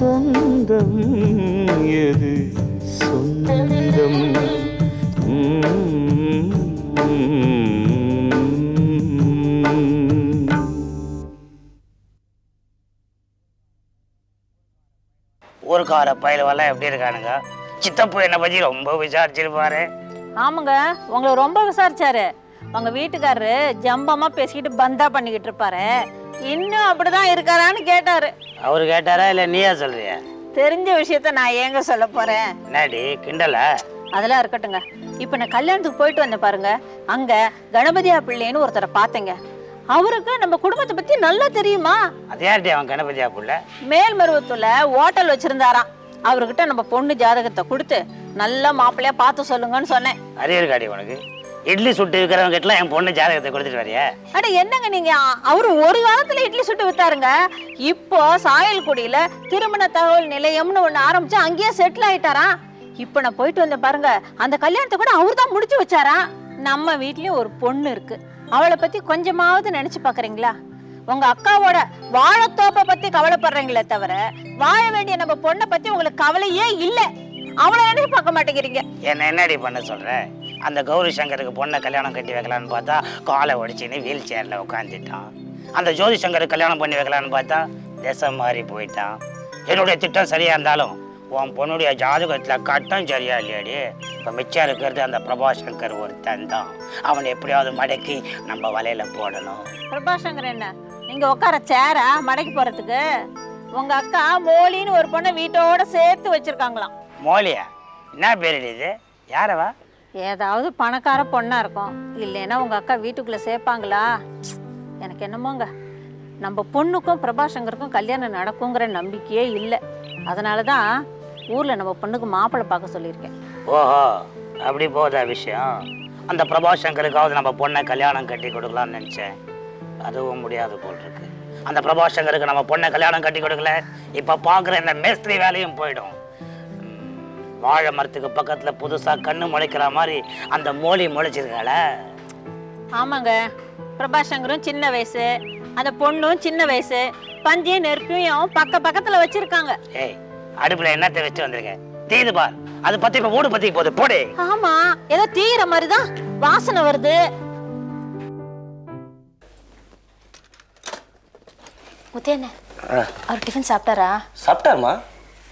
சொந்தம் எது சொந்தம் ஊருக்கார பயலுவெல்லாம் எப்படி இருக்கானுங்க? சித்தப்பு என்னை பற்றி ரொம்ப விசாரிச்சிருப்பாரு. ஆமாங்க, உங்களை ரொம்ப விசாரிச்சாரு. உங்க வீட்டுக்காரரு ஜம்பமா பேசிக்கிட்டு பந்தா பண்ணிக்கிட்டு இருப்பாரு. இன்னும் அப்படிதான் இருக்காரான்னு கேட்டாரு. அவரு கேட்டாரா இல்ல நீயா சொல்றியா? தெரிஞ்ச விஷயத்த நான் ஏங்க சொல்ல போறேன். என்னடி கிண்டல? அதெல்லாம் இருக்கட்டுங்க. இப்ப நான் கல்யாணத்துக்கு போயிட்டு வந்தேன் பாருங்க. அங்க கணபதியா பிள்ளைன்னு ஒருத்தரை பார்த்தேங்க. அவருக்கு நம்ம குடும்பத்தை பத்தி நல்லா தெரியுமா? அது யார்டி அவன் கணபதியா புள்ள? மேல்மருவத்துல ஹோட்டல் வச்சிருந்தாராம். அவர்கிட்ட நம்ம பொண்ணு ஜாதகத்தை கொடுத்து நல்ல மாப்பிள்ளையா பார்த்து சொல்லுங்கன்னு சொன்னேன். அறிவு இருக்காடி உனக்கு? இட்லி சுட்டு விற்கிறவங்க கிட்ட என் பொண்ணு ஜாதகத்தை கொடுத்துட்டு வரியா? அட என்னங்க நீங்க, அவரு ஒரு காலத்துல இட்லி சுட்டு வித்தாருங்க. இப்போ சாயல்குடியில திருமண தகவல் நிலையம்னு ஒண்ணு ஆரம்பிச்சு அங்கேயே செட்டில் ஆயிட்டாராம். இப்ப நான் போயிட்டு வந்தேன் பாருங்க, அந்த கல்யாணத்தை கூட அவரு தான் முடிச்சு வச்சாராம். நம்ம வீட்லயும் ஒரு பொண்ணு இருக்கு. அவளை பத்தி கொஞ்சமாவது நினைச்சு பாக்குறீங்களா? உங்க அக்காவோட வாழைத்தோப்பை பத்தி கவலைப்படுறீங்களே தவிர வாழ வேண்டிய நம்ம பொண்ணை பத்தி உங்களுக்கு கவலையே இல்லை. அவளை நினைச்சு பார்க்க மாட்டேங்கிறீங்க. என்ன என்னடி பண்ண சொல்ற? அந்த கௌரி சங்கருக்கு பொண்ணை கல்யாணம் கட்டி வைக்கலான்னு பார்த்தா காலை ஒடிச்சின்னு வீல் சேர்ல உட்காந்துட்டான். அந்த ஜோதி சங்கருக்கு கல்யாணம் பண்ணி வைக்கலான்னு பார்த்தா திசை மாறி போயிட்டான். என்னுடைய திட்டம் சரியா இருந்தாலும் உன் பொண்ணுடைய ஜாதகத்துல கட்டம் சரியா இல்லையாடி? இப்போ மிச்சம் இருக்கிறது அந்த பிரபாசங்கர் ஒருத்தன் தான். அவனை எப்படியாவது மடக்கி நம்ம வலையில போடணும். பிரபாசங்கர் என்ன நீங்க உட்கார சேரா மடக்கி போறதுக்கு? உங்க அக்கா மோலின்னு ஒரு பொண்ணை வீட்டோட சேர்த்து வச்சிருக்காங்களாம். மோலியா? என்ன பேர் இது? யாரவா? ஏதாவது பணக்கார பொண்ணா இருக்கும். இல்லைன்னா உங்க அக்கா வீட்டுக்குள்ள சேர்ப்பாங்களா? எனக்கு என்னமோங்க, நம்ம பொண்ணுக்கும் பிரபாசங்கருக்கும் கல்யாணம் நடக்குங்கிற நம்பிக்கையே இல்லை. அதனாலதான் ஊர்ல நம்ம பொண்ணுக்கு மாப்பிள்ளை பார்க்க சொல்லியிருக்கேன். ஓஹோ, அப்படி போதா விஷயம்? அந்த பிரபாசங்கருக்காவது நம்ம பொண்ணை கல்யாணம் கட்டி கொடுக்கலாம்னு நினைச்சேன். அதுவும் முடியாது போல் இருக்கு. அந்த பிரபாசங்கருக்கு நம்ம பொண்ணை கல்யாணம் கட்டி கொடுக்கல, இப்ப பாக்குற இந்த மேஸ்திரி வேலையும் போயிடும். வாழை மரத்துக்கு பக்கத்துல புதுசா கண்ணு முளைக்கிற மாதிரி அந்த மோலி முளைச்சிருக்காள. ஆமாங்க, பிரபாசங்கரும் சின்ன வயசு, அந்த பொண்ணும் சின்ன வயசு. பஞ்சியும் நெருப்பியும் பக்கத்துல வச்சிருக்காங்க. ஏய், அடுப்புல என்னத்தை வச்சு வந்திருக்க? தீது பார், அது பத்தி இப்ப ஊடு பத்தி போகுது போடு. ஆமா, ஏதோ தீர மாதிரிதான் வாசனை வருது. முத்தேண்ண, அவர் டிஃபன் சாப்பிட்டாரா? சாப்பிட்டாருமா.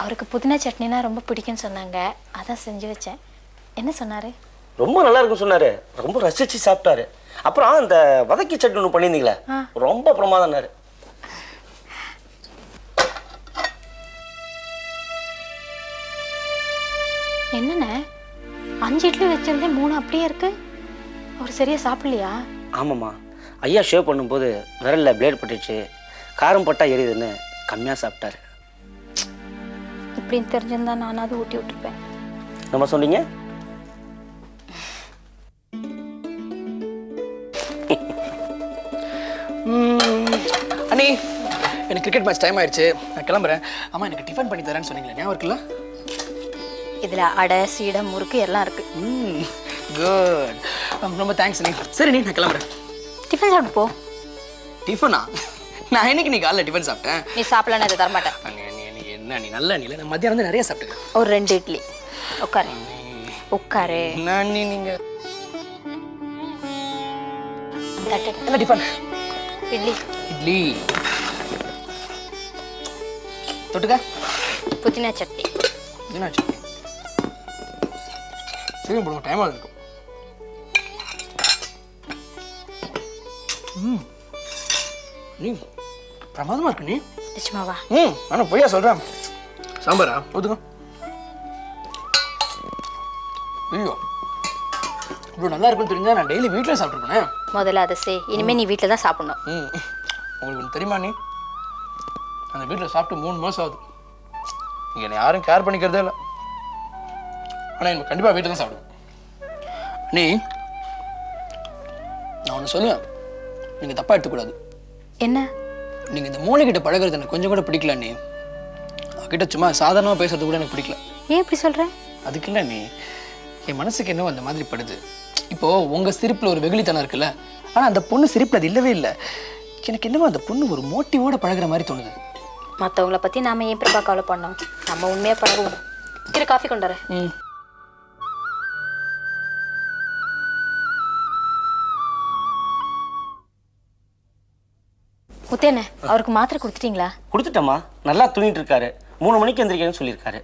அவருக்கு புதினா சட்னினா ரொம்ப பிடிக்கும்னு சொன்னாங்க, அதான் செஞ்சு வச்சேன். என்ன சொன்னாரு? ரொம்ப நல்லா இருக்குன்னு சொன்னாரு. ரொம்ப ரசிச்சு சாப்பிட்டாரு. அப்புறம் அந்த வதக்கி சட்னி ஒன்று பண்ணியிருந்தீங்களே, ரொம்ப பிரமாதம்னாரு. என்னண்ணே, 5 இட்லி வச்சிருந்தேன், 3 அப்படியே இருக்கு. அவர் சரியா சாப்பிடலையா? ஆமாம்மா, ஐயா ஷேவ் பண்ணும்போது விரல்ல பிளேட் பட்டுச்சு, காரம் பட்டா எரியுதுன்னு கம்மியாக சாப்பிட்டாரு. இப்படின்னு தெரிஞ்சிருந்தா நானாவது ஊட்டி விட்டுருப்பேன். நம்ம சொன்னீங்க. அண்ணி, எனக்கு கிரிக்கெட் மேட்ச் டைம் ஆயிடுச்சு, நான் கிளம்புறேன். அம்மா எனக்கு டிஃபன் பண்ணி தரேன்னு சொன்னீங்களே, ஞாபகம் இருக்குல்ல? இதுல அடை சீடை முறுக்கு எல்லாம் இருக்கு. குட், ரொம்ப தேங்க்ஸ் அண்ணி. சரி நீ, நான் கிளம்புறேன். டிஃபன் சாப்பிட்டு போ. டிஃபனா? நான் என்னைக்கு நீ காலைல டிஃபன் சாப்பிட்டேன்? நீ சாப்பிடலன்னு அதை தரமாட்டேன். என்ன நீ நல்ல நீல, நான் மத்தியானம் வந்து நிறைய சாப்பிட்டுக்கேன். ஒரு 2 இட்லி. உட்காரு உட்காரு. நான் நீங்க தட்டு. டிஃபன் இட்லி. இட்லி தொட்டுக்க புதினா சட்னி. புதினா சட்னி சரி போடுங்க, டைம் ஆகுது. நீ பிரமாதமா இருக்கு. நீ நிச்சயமாவா? ஆனால் பொய்யா சொல்கிறேன். சாம்பாரா ஊற்றுங்க. ஐயோ, இவ்வளோ நல்லா இருக்குன்னு தெரிஞ்சா நான் டெய்லி வீட்டில் சாப்பிட்ருப்பேன். முதல்ல அதை செய், இனிமேல் நீ வீட்டில் தான் சாப்பிடணும். உங்களுக்கு ஒன்று தெரியுமா? நீ அந்த வீட்டில் சாப்பிட்டு 3 மாதம் ஆகுது. இங்கே என்னை யாரும் கேர் பண்ணிக்கிறதே இல்லை. ஆனால் எனக்கு கண்டிப்பாக வீட்டில் தான் சாப்பிடுவேன். நீ நான் ஒன்று சொல்லுவேன், நீங்கள் தப்பாக எடுத்துக்கூடாது. என்ன? நீங்கள் இந்த மூளைக்கிட்ட பழகிறது எனக்கு கொஞ்சம் கூட பிடிக்கல. நீ அவகிட்ட சும்மா சாதாரணமாக பேசுறது கூட எனக்கு பிடிக்கல. ஏன் இப்படி சொல்கிற? அதுக்கு இல்லை, நீ என் மனசுக்கு என்னவோ அந்த மாதிரி படுது. இப்போது உங்கள் சிரிப்பில் ஒரு வெகுளித்தனம் இருக்குல்ல, ஆனால் அந்த பொண்ணு சிரிப்பில் அது இல்லவே இல்லை. எனக்கு என்னவோ அந்த பொண்ணு ஒரு மோட்டிவோட பழகிற மாதிரி தோணுது. மற்றவங்கள பற்றி நாம ஏன் பிரபா கவலை பண்ணோம்? நம்ம உண்மையாக பழகுவோம். இரு, காஃபி கொண்டு வரேன். ம். முத்தேண்ணே, அவருக்கு மாத்திரை கொடுத்துட்டீங்களா? கொடுத்துட்டேம்மா, நல்லா தூங்கிட்டு இருக்காரு. 3 மணிக்கு எந்திரிக்கணும்னு சொல்லியிருக்காரு.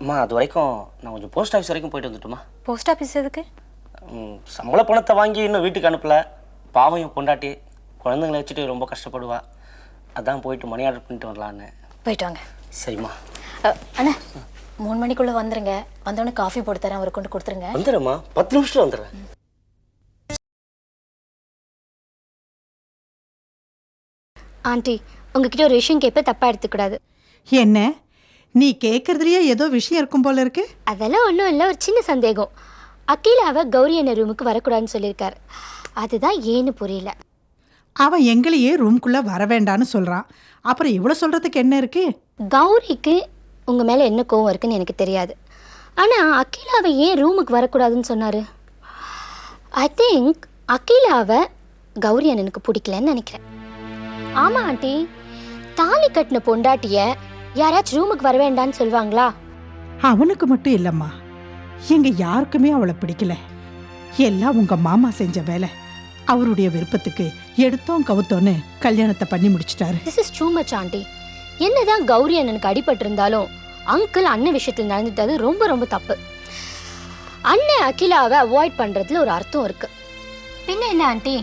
அம்மா அது வரைக்கும் நான் கொஞ்சம் போஸ்ட் ஆஃபீஸ் வரைக்கும் போயிட்டு வந்துட்டுமா. போஸ்ட் ஆஃபீஸ் எதுக்கு? சம்பள பணத்தை வாங்கி இன்னும் வீட்டுக்கு அனுப்பல. பாவம் என் பொண்டாட்டி குழந்தைங்களை வச்சுட்டு ரொம்ப கஷ்டப்படுவா. அதான் போயிட்டு மணி ஆர்டர் பண்ணிட்டு வரலான்னு. போயிட்டு வாங்க. சரிம்மா. அண்ணா 3 மணிக்குள்ளே வந்துடுங்க. வந்தோடனே காஃபி போட்டு தரேன், அவரை கொண்டு கொடுத்துருங்க. வந்துடுறேம்மா, 10 நிமிஷத்தில் வந்துடுறேன். ஆண்டி, உங்ககிட்ட ஒரு விஷயம் கேட்ப தப்பாக எடுத்துக்கூடாது. என்ன, நீ கேட்கறதுலயே ஏதோ விஷயம் இருக்கும் போல இருக்கு. அதெல்லாம் ஒன்றும் இல்லை, ஒரு சின்ன சந்தேகம். அகிலாவை கௌரி என்ன ரூமுக்கு வரக்கூடாதுன்னு சொல்லியிருக்காரு. அதுதான் ஏன்னு புரியல. அவன் எங்களையே ரூம்குள்ளே வர வேண்டான்னு சொல்கிறான். அப்புறம் இவ்வளோ சொல்கிறதுக்கு என்ன இருக்கு? கௌரிக்கு உங்கள் மேலே என்ன கோவம் இருக்குன்னு எனக்கு தெரியாது. ஆனால் அகிலாவை ஏன் ரூமுக்கு வரக்கூடாதுன்னு சொன்னார்? ஐ திங்க் அகிலாவை கௌரி எனக்கு பிடிக்கலன்னு நினைக்கிறேன். ஆமாம் ஆண்டி, தாலி கட்டின பொண்டாட்டிய யாராச்சும் ரூமுக்கு வர வேண்டான்னு சொல்லுவாங்களா? அவனுக்கு மட்டும் இல்லைம்மா, எங்க யாருக்குமே அவளை பிடிக்கல. எல்லாம் உங்க மாமா செஞ்ச வேலை. அவருடைய விருப்பத்துக்கு எடுத்தோம் கவுத்தோன்னு கல்யாணத்தை பண்ணி முடிச்சிட்டாரு. This is too much aunty. என்னதான் கௌரி அண்ணனுக்கு அடிபட்டு இருந்தாலும் அங்கிள் அண்ணன் விஷயத்தில் நடந்துட்டது ரொம்ப ரொம்ப தப்பு. அண்ணன் அகிலாவை அவாய்ட் பண்றதுல ஒரு அர்த்தம் இருக்கு. பின்ன என்ன ஆண்டி,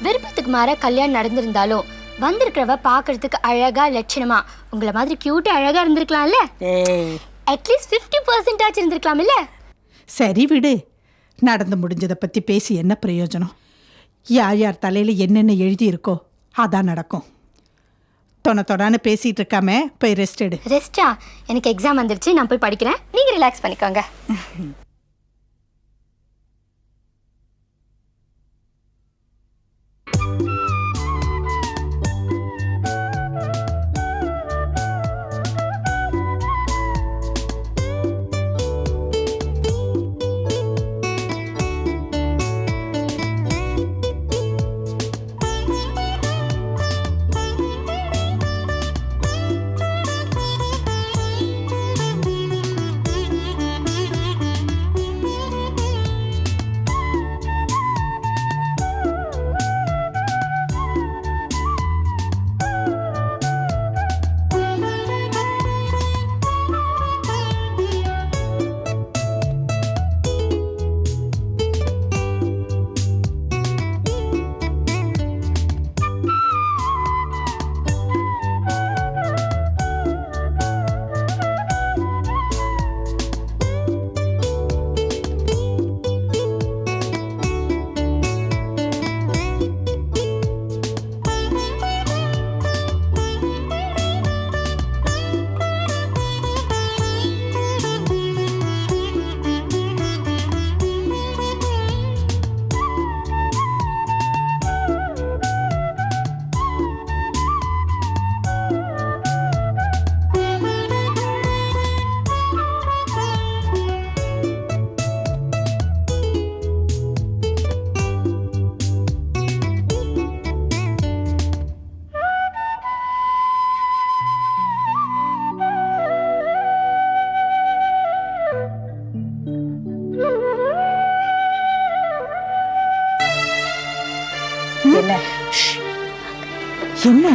விருப்பத்துக்கு மாற கல்யாணம் நடந்திருந்தாலும் வந்திருக்கிறவ பாக்குறதுக்கு அழகா லட்சணமா உங்களை மாதிரி கியூட்டா அழகா இருந்திருக்கலாம்ல. அட்லீஸ்ட் 50% ஆச்சு இருந்திருக்கலாம் இல்ல? சரி விடு, நடந்து முடிஞ்சதை பத்தி பேசி என்ன பிரயோஜனம்? யார் யார் தலையில என்னென்ன எழுதி இருக்கோ அதான் நடக்கும். தொடான்னு பேசிட்டு இருக்காம போய் ரெஸ்ட் எடு. ரெஸ்டா? எனக்கு எக்ஸாம் வந்துருச்சு, நான் போய் படிக்கிறேன். நீங்க ரிலாக்ஸ் பண்ணிக்கோங்க. என்ன என்ன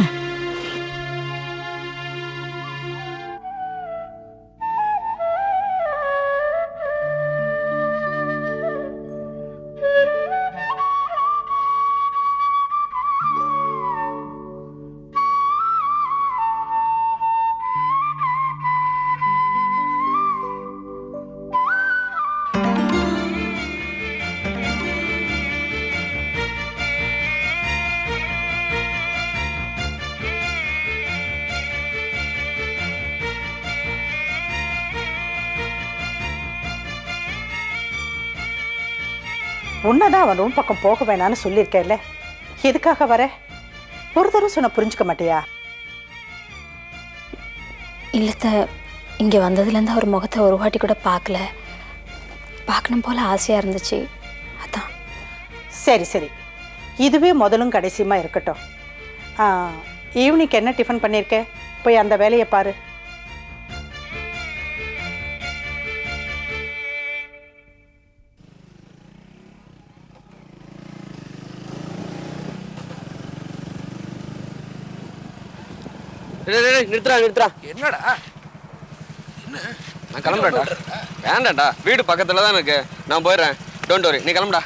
உன்னதான் அவன் ரூம் பக்கம் போக வேணான்னு சொல்லியிருக்கேன்ல, எதுக்காக வர? ஒரு தடவை சொன்ன புரிஞ்சுக்க மாட்டியா? இல்லத்த, இங்கே வந்ததுலேருந்து அவர் முகத்தை ஒரு வாட்டி கூட பார்க்கல. பார்க்கணும் போல் ஆசையாக இருந்துச்சு, அதான். சரி சரி, இதுவே முதலும் கடைசியுமா இருக்கட்டும். ஈவினிங் என்ன டிஃபன் பண்ணியிருக்க? போய் அந்த வேலையை பாரு. நிறுத்துறா. என்னடா நான் கிளம்புறேன்டா. வேண்டாம்டா, வீடு பக்கத்துல தான் இருக்கு. நான் போயிடுறேன். டோன்ட் வரி, நீ கிளம்புடா.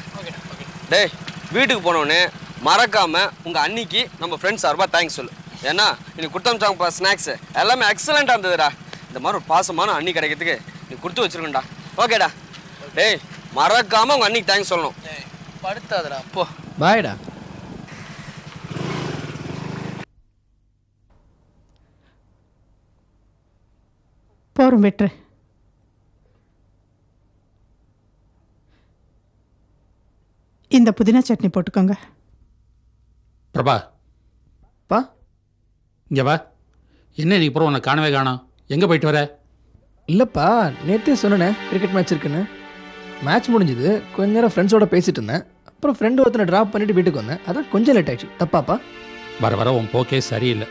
டேய், வீட்டுக்கு போனோடனே மறக்காம உங்க அன்னிக்கு நம்ம ஃப்ரெண்ட்ஸ் சார்பாக தேங்க்ஸ் சொல்லு. ஏன்னா இன்னைக்கு கொடுத்தமிச்சாங்கப்பா ஸ்நாக்ஸ் எல்லாமே எக்ஸலண்ட்டாக இருந்ததுடா. இந்த மாதிரி ஒரு பாசமான அண்ணி கிடைக்கிறதுக்கு நீ கொடுத்து வச்சிருக்கேன்டா. ஓகேடா. டேய், மறக்காம உங்க அன்னிக்கு தேங்க்ஸ் சொல்லணும். படுத்தாதடா போ. பாய்டா. போகிறோம், வெட்டுரு. இந்த புதினா சட்னி போட்டுக்கோங்க. பிரபா பா, இங்கே வா. என்ன நீ அப்புறம் உன்னை காணவே காணோம்? எங்கே போயிட்டு வர? இல்லைப்பா, நேற்றே சொன்னேன் கிரிக்கெட் மேட்ச் இருக்குன்னு. மேட்ச் முடிஞ்சுது, கொஞ்ச நேரம் ஃப்ரெண்ட்ஸோட பேசிட்டு இருந்தேன். அப்புறம் ஃப்ரெண்டு ஒருத்தனை ட்ராப் பண்ணிட்டு வீட்டுக்கு வந்தேன். அதான் கொஞ்சம் லேட் ஆயிடுச்சு. தப்பாப்பா? வர வர உன் போக்கே சரியில்லை.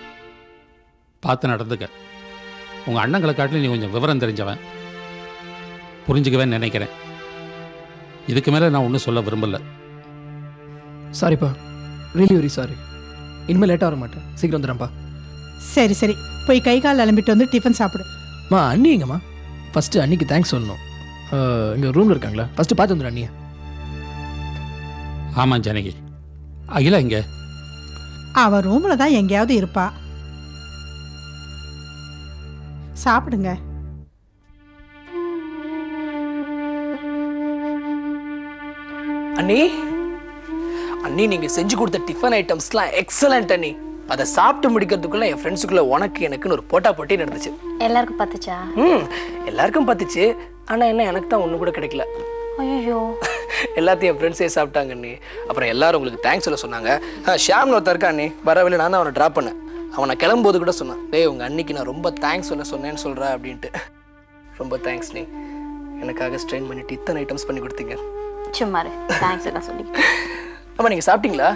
பார்த்து நடந்துக்க. உங்கள் அண்ணங்களை காட்டிலும் நீ கொஞ்சம் விவரம் தெரிஞ்சவன், புரிஞ்சுக்கவேன்னு நினைக்கிறேன். இதுக்கு மேலே நான் ஒன்றும் சொல்ல விரும்பலை. சாரிப்பா, ரியலி வெரி சாரி. இனிமேல் லேட்டாக வர மாட்டேன், சீக்கிரம் வந்துடுறேன்ப்பா. சரி சரி, போய் கை கால் அலம்பிட்டு வந்து டிஃபன் சாப்பிடு. மா, அண்ணி எங்கம்மா? ஃபஸ்ட்டு அன்னிக்கு தேங்க்ஸ் சொல்லணும். இங்கே ரூமில் இருக்காங்களா? ஃபஸ்ட்டு பார்த்து வந்துடும் அண்ணியா. ஆமாம் ஜானகி. அகிலா இங்கே? அவன் ரூமில் தான் எங்கேயாவது இருப்பா. சாப்பிடுங்க. அண்ணி, அண்ணி நீங்கள் செஞ்சு கொடுத்த டிஃபன் ஐட்டம்ஸ்லாம் எக்ஸலண்ட் அண்ணி. அதை சாப்பிட்டு முடிக்கிறதுக்குள்ள என் ஃப்ரெண்ட்ஸுக்குள்ள உனக்கு எனக்குன்னு ஒரு போட்டி நடந்துச்சு. எல்லாருக்கும் பார்த்துச்சா? எல்லாருக்கும் பார்த்துச்சு. ஆனால் என்ன, எனக்கு தான் ஒன்று கூட கிடைக்கல. ஐயோ. எல்லாத்தையும் என் ஃப்ரெண்ட்ஸே சாப்பிட்டாங்க அண்ணி. அப்புறம் எல்லாரும் உங்களுக்கு தேங்க்ஸ் சொல்ல சொன்னாங்க. ஷியாம்னு ஒருத்தர் இருக்கா அண்ணி, வரவில்லை, நான் தான் அவனை ட்ராப் பண்ணேன். அவனை கிளம்போது கூட சொன்னான், டேய் உங்கள் அன்னிக்கு நான் ரொம்ப தேங்க்ஸ் சொல்ல சொன்னேன்னு சொல்கிறேன் அப்படின்ட்டு. ரொம்ப தேங்க்ஸ் நீ, எனக்காக ஸ்ட்ரெயின் பண்ணிட்டு இத்தனை ஐட்டம்ஸ் பண்ணி கொடுத்தீங்க. சும்மா தேங்க்ஸ் எல்லாம் சொல்லி. ஆமாம், நீங்கள் சாப்பிட்டீங்களா?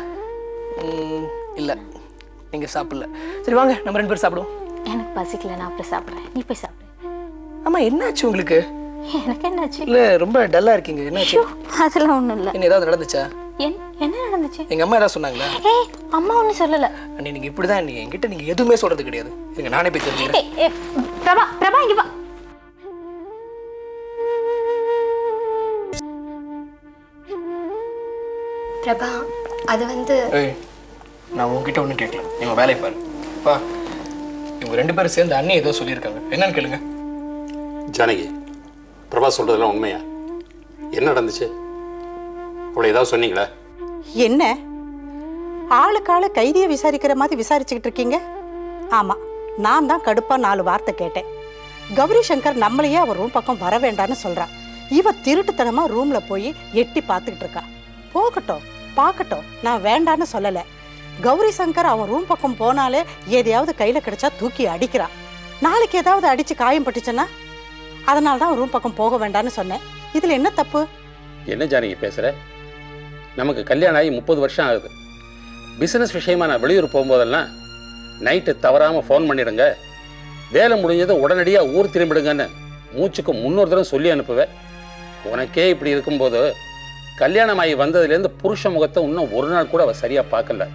இல்லை, நீங்கள் சாப்பிடல. சரி வாங்க, நம்ம 2 பேரும் சாப்பிடுவோம். எனக்கு பசிக்கல, நான் அப்புறம் சாப்பிட்றேன். நீ போய் சாப்பிடு. ஆமாம், என்னாச்சு உங்களுக்கு? எனக்கு என்னாச்சு? இல்லை, ரொம்ப டல்லாக இருக்கீங்க. என்னாச்சு? அதெல்லாம் ஒன்றும் இல்லை. என்ன ஏதாவது நடந்துச்சா? என்ன நடந்துச்சு? எங்கள் அம்மா ஏதாவது சொன்னாங்களா? ஏய், அம்மா ஒன்றும் சொல்லலை. அண்ணி, நீங்கள் இப்படி தான், நீங்கள் என்கிட்ட நீங்கள் எதுவுமே சொல்கிறது கிடையாது. நீங்கள் நானே போய் தெரிஞ்சுக்கிறேன். பிரபா, பிரபா இங்கே வா. பிரபா, அது வந்து ஏய், நான் உங்ககிட்ட ஒன்றும் கேட்கல, நீங்கள் வேலையை பாரு. பா, இவங்க 2 பேரும் சேர்ந்து அண்ணி ஏதோ சொல்லியிருக்காங்க. என்னன்னு கேளுங்க. ஜானகி, பிரபா சொல்கிறதெல்லாம் உண்மையா? என்ன நடந்துச்சு? அவளை ஏதாவது சொன்னீங்களா? என்ன ஆளுக்காளு கைதியை விசாரிக்கிற மாதிரி விசாரிச்சுக்கிட்டு இருக்கீங்க? ஆமாம், நான் தான் கடுப்பா 4 வார்த்தை கேட்டேன். கௌரி சங்கர் நம்மளையே அவர் ரூம் பக்கம் வர வேண்டான்னு சொல்கிறான். இவ திருட்டுத்தனமா ரூமில் போய் எட்டி பார்த்துக்கிட்டு இருக்கா. போகட்டும், பார்க்கட்டும், நான் வேண்டான்னு சொல்லலை. கௌரி சங்கர் அவன் ரூம் பக்கம் போனாலே எதையாவது கையில் கிடைச்சா தூக்கி அடிக்கிறான். நாளைக்கு ஏதாவது அடித்து காயம் பட்டுச்சுன்னா அதனால தான் ரூம் பக்கம் போக வேண்டான்னு சொன்னேன். இதில் என்ன தப்பு? என்ன ஜானகி பேசுகிற? நமக்கு கல்யாணம் ஆகி 30 வருஷம் ஆகுது. பிஸ்னஸ் விஷயமா நான் வெளியூர் போகும்போதெல்லாம் நைட்டு தவறாமல் ஃபோன் பண்ணிடுங்க, வேலை முடிஞ்சதும் உடனடியாக ஊர் திரும்பிடுங்கன்னு மூச்சுக்கு 300 தடவை சொல்லி அனுப்புவேன். உனக்கே இப்படி இருக்கும்போது கல்யாணம் ஆகி வந்ததுலேருந்து புருஷ முகத்தை இன்னும் ஒரு நாள் கூட அவள் சரியாக பார்க்கல.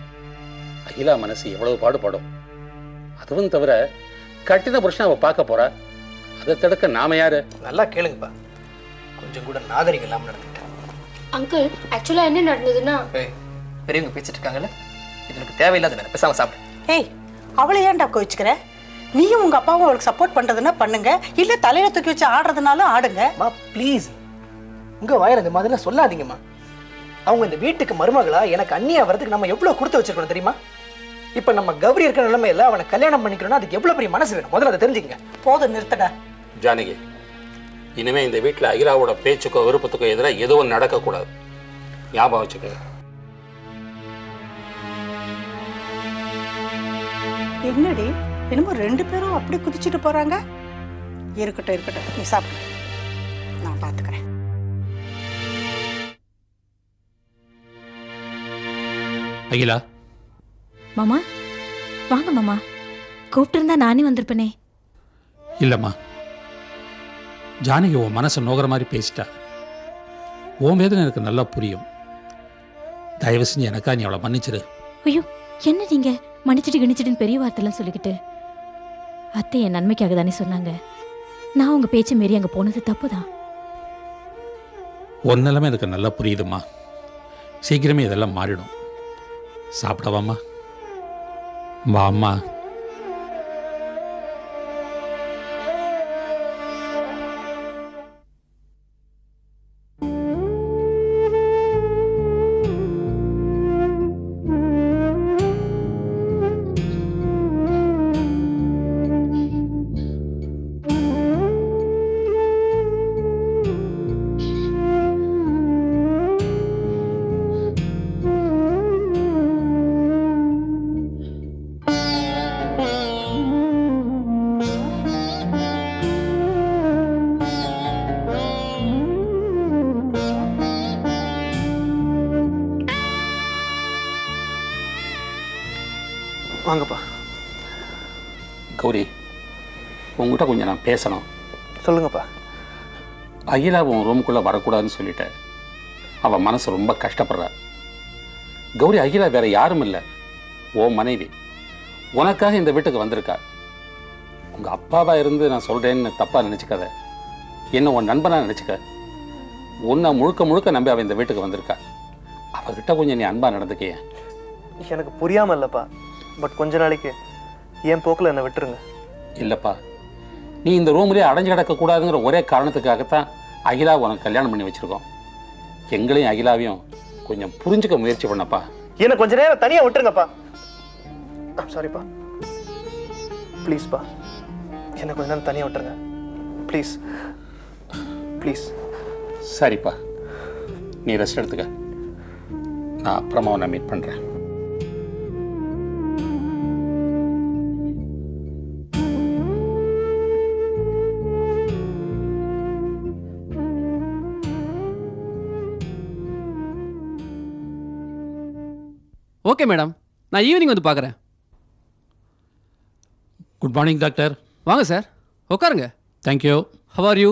அகிலா மனசு எவ்வளவு பாடுபடும். அதுவும் தவிர கட்டின புருஷன் அவள் பார்க்க போறா. அதை தடுக்க நாம யாரு? நல்லா கேளுங்கப்பா, கொஞ்சம் கூட நாகரிகம் இல்லாமல் நடந்துக்கிட்டேன். அங்கிள், ஆக்சுவலாக என்ன நடந்ததுன்னா, பெரியவங்க பேசிட்டு இருக்காங்கல்ல, இது எனக்கு தேவையில்லாத வேலை. பேசாமல் சாப்பிடு. ஏய், அவளை ஏன்டா கோவிச்சுக்கிற? நீயும் உங்கள் அப்பாவும் அவளுக்கு சப்போர்ட் பண்ணுறதுன்னா பண்ணுங்க, இல்லை தலையில தூக்கி வச்சு ஆடுறதுனாலும் ஆடுங்க. மா ப்ளீஸ், உங்கள் வாயில் இந்த மாதிரிலாம் சொல்லாதீங்கம்மா. அவங்க இந்த வீட்டுக்கு மருமகளா எனக்கு அண்ணியா வரதுக்கு நம்ம எவ்வளோ கொடுத்து வச்சிருக்கணும் தெரியுமா? இப்போ நம்ம கௌரி இருக்கிற நிலைமையில அவனை கல்யாணம் பண்ணிக்கணும்னா அதுக்கு எவ்வளோ பெரிய மனசு வேணும், முதல்ல அதை தெரிஞ்சுக்கங்க. போதும், நிறுத்தடா. ஜானகி, இனிமே இந்த வீட்டில் அகிலாவோட பேச்சுக்கோ விருப்பத்துக்கோ எதிராக எதுவும் நடக்கக்கூடாது. ஞாபகம் வச்சுக்க. என்னடி என்னமோ 2 பேரும் அப்படி குதிச்சுட்டு போறாங்க? இருக்கட்டும் இருக்கட்டும், நீ சாப்பிடு, நான் பார்த்துக்கிறேன். அகிலா, மாமா வாங்க மாமா. கூப்பிட்டிருந்தா நானே வந்திருப்பேனே. இல்லைம்மா, ஜானகி உன் மனசை நோகிற மாதிரி பேசிட்டா. உன் வேதனை எனக்கு நல்லா புரியும். தயவு செஞ்சு எனக்கா நீ அவளை மன்னிச்சிரு. ஐயோ, என்ன நீங்க மன்னிச்சிட்டு கணிச்சிட்டுன்னு பெரிய வார்த்தைலாம் சொல்லிக்கிட்டு? அத்தை என் நன்மைக்காக தானே சொன்னாங்க. நான் உங்க பேச்சை மீறி அங்கே போனது தப்பு தான். உன் நிலைமை எனக்கு நல்லா புரியுதும்மா. சீக்கிரமே இதெல்லாம் மாறிடும். சாப்பிடவாம்மா? வாம்மா. வாங்கப்பா. கௌரி, உங்ககிட்ட கொஞ்சம் நான் பேசணும். சொல்லுங்கப்பா. அகிலா உன் ரூமுக்குள்ளே வரக்கூடாதுன்னு சொல்லிட்டேன். அவன் மனசு ரொம்ப கஷ்டப்படுறா. கௌரி, அகிலா வேற யாரும் இல்லை, ஓ மனைவி. உனக்காக இந்த வீட்டுக்கு வந்திருக்கா. உங்கள் அப்பாவாக இருந்து நான் சொல்கிறேன்னு தப்பாக நினச்சிக்காத. என்ன உன் நண்பனாக நினச்சிக்க. உன்னை முழுக்க முழுக்க நம்பி அவன் இந்த வீட்டுக்கு வந்திருக்கா. அவகிட்ட கொஞ்சம் நீ அன்பாக நடந்துக்க. எனக்கு புரியாமல் இல்லைப்பா. பட் கொஞ்ச நாளைக்கு என் போக்கில் என்னை விட்டுருங்க. இல்லைப்பா, நீ இந்த ரூம்லேயே அடைஞ்சு கிடக்கக்கூடாதுங்கிற ஒரே காரணத்துக்காகத்தான் அகிலா உனக்கு கல்யாணம் பண்ணி வச்சுருக்கோம். எங்களையும் அகிலாவையும் கொஞ்சம் புரிஞ்சுக்க முயற்சி பண்ணப்பா. என்னை கொஞ்ச நேரம் தனியாக விட்டுருங்கப்பா. சாரிப்பா, ப்ளீஸ்ப்பா, என்னை கொஞ்ச நேரம் தனியாக விட்டுருங்க ப்ளீஸ் ப்ளீஸ். சரிப்பா, நீ ரெஸ்ட் எடுத்துக்க. நான் அப்புறமா உன்னை மீட் பண்ணுறேன். ஓகே மேடம், நான் ஈவினிங் வந்து பார்க்குறேன். Good morning doctor. வாங்க சார், உட்காருங்க. Thank you. How are you?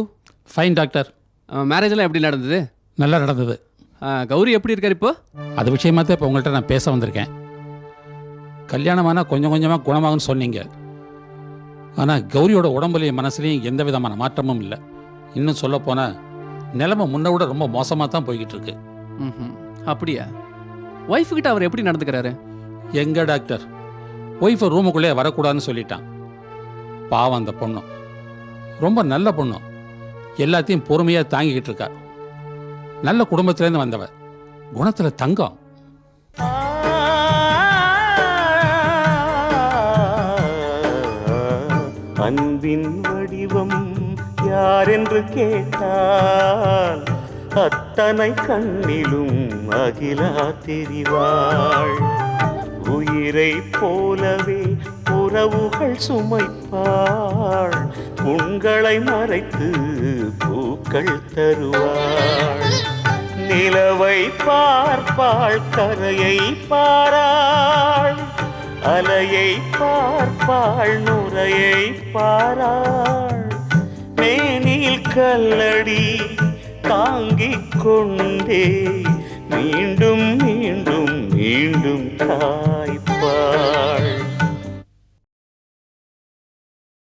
Fine doctor. மேரேஜெல்லாம் எப்படி நடந்தது? நல்லா நடந்தது. கௌரி எப்படி இருக்கார் இப்போ? அது விஷயமா தான் இப்போ உங்கள்கிட்ட நான் பேச வந்திருக்கேன். கல்யாணமானால் கொஞ்சம் கொஞ்சமாக குணமாகும்னு சொன்னீங்க. ஆனால் கௌரியோட உடம்புலையும் மனசுலையும் எந்த விதமான மாற்றமும் இல்லை. இன்னும் சொல்லப்போனால் நிலைமை முன்ன விட ரொம்ப மோசமாக தான் போய்கிட்டு இருக்கு. ம், அப்படியா? ஒய்ஃபுக்கிட்ட அவர் எப்படி நடந்துக்கிறாரு? எங்க டாக்டர், ஒய்ஃபை ரூமுக்குள்ளே வரக்கூடாதுன்னு சொல்லிட்டான். பாவம் அந்த பொண்ணு, ரொம்ப நல்ல பொண்ணு. எல்லாத்தையும் பொறுமையாக தாங்கிக்கிட்டு இருக்கா. நல்ல குடும்பத்திலேருந்து வந்தவ, குணத்தில் தங்கம். அன்பின் வடிவம் யார் என்று கேட்டால் அத்தனை கண்ணிலும் அகிலா தெரிவாள். உயிரை போலவே உறவுகள் சுமைப்பாள். உங்களை மறைத்து பூக்கள் தருவாள். நிலவை பார்ப்பாள், கரையை பாராள். அலையை பார்ப்பாள், நுரையை பாராள். மேனில் கல்லடி தாங்கிக் கொண்டே மீண்டும் மீண்டும் மீண்டும்